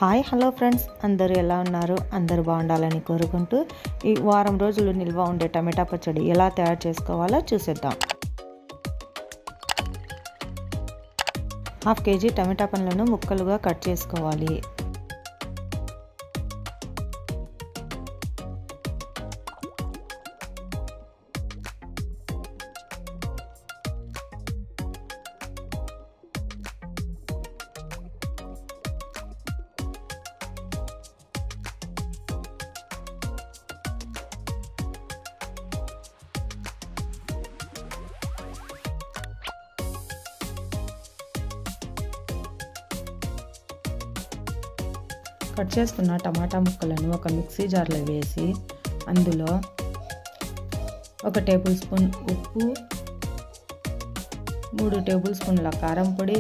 Hi hello friends, అందరూ ఎలా ఉన్నారు? అందరూ బాగుండాలని కోరుకుంటూ ఈ వారం రోజులు నిల్వ ఉండే టమాటా పచ్చడి ఎలా తయారు చేసుకోవాలో చూసేద్దాం. 1/2 kg టమాటా పండ్లను ముక్కలుగా కట్ చేసుకోవాలి. కట్ చేసుకున్న టమాటా ముక్కలను ఒక మిక్సీ జార్లో వేసి అందులో 1 టేబుల్ స్పూన్ ఉప్పు, 3 టేబుల్ స్పూన్ల కారం పొడి,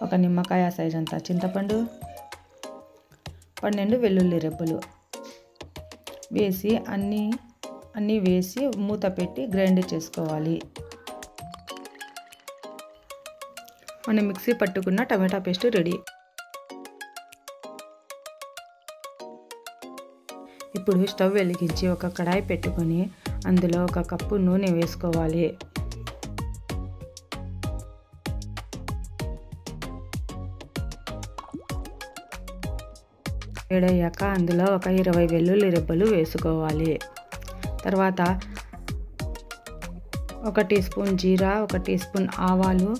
1 నిమ్మకాయ సైజ్ అంత చింతపండు, 12 వెల్లుల్లి రెబ్బలు వేసి అన్నీ వేసి మూత పెట్టి గ్రైండ్ చేసుకోవాలి. మనం మిక్సీ పట్టుకున్న టమాటా పేస్ట్ రెడీ. ఇప్పుడు స్టవ్ వెలిగించి ఒక కడాయి పెట్టుకొని అందులో 1 కప్పు నూనె వేసుకోవాలి. వేడయ్యాక అందులో 20 వెల్లుల్లి రెబ్బలు వేసుకోవాలి. తర్వాత 1 టీ స్పూన్ జీరా, 1 టీ స్పూన్ ఆవాలు,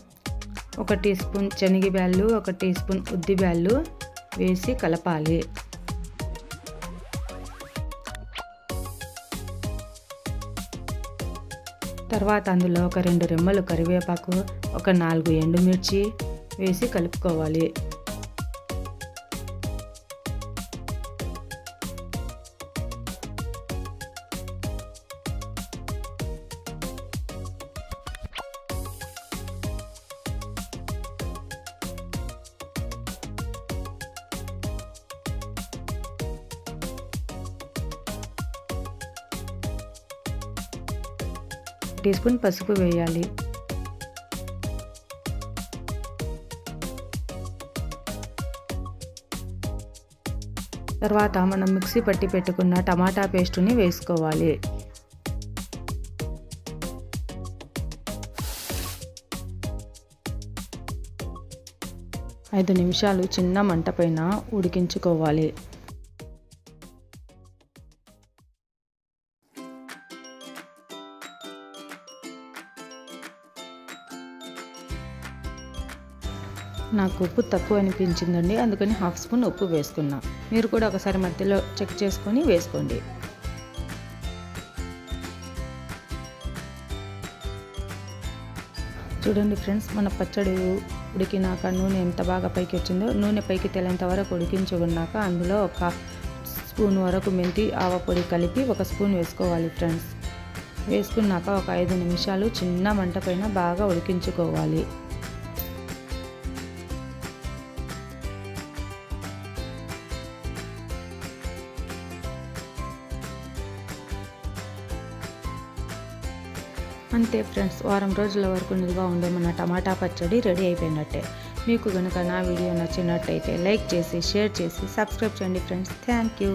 1 టీ స్పూన్ శనగబ్యాళ్ళు, 1 టీ స్పూన్ ఉద్దిబ్యాళ్ళు వేసి కలపాలి. తర్వాత అందులో 2 రెమ్మలు కరివేపాకు, 4 ఎండుమిర్చి వేసి కలుపుకోవాలి. టీ స్పూన్ పసుపు వేయాలి. తర్వాత మనం మిక్సీ పట్టి పెట్టుకున్న టమాటా పేస్టుని వేసుకోవాలి. ఐదు నిమిషాలు చిన్న మంట పైన ఉడికించుకోవాలి. నాకు ఉప్పు తక్కువ అనిపించిందండి, అందుకని 1/2 స్పూన్ ఉప్పు వేసుకున్నా. మీరు కూడా ఒకసారి మధ్యలో చెక్ చేసుకొని వేసుకోండి. చూడండి ఫ్రెండ్స్, మన పచ్చడి ఉడికినాక నూనె ఎంత బాగా పైకి వచ్చిందో. నూనె పైకి తేలేంత వరకు ఉడికించుకున్నాక అందులో 1 స్పూన్ వరకు మెంతి ఆవ పొడి కలిపి 1 స్పూన్ వేసుకోవాలి ఫ్రెండ్స్. వేసుకున్నాక ఒక 5 నిమిషాలు చిన్న మంట పైన బాగా ఉడికించుకోవాలి. అంతే ఫ్రెండ్స్, వారం రోజుల వరకు నిల్వ ఉండే మన టమాటా పచ్చడి రెడీ అయిపోయినట్టే. మీకు కనుక నా వీడియో నచ్చినట్టయితే లైక్ చేసి, షేర్ చేసి, సబ్స్క్రైబ్ చేయండి ఫ్రెండ్స్. Thank you.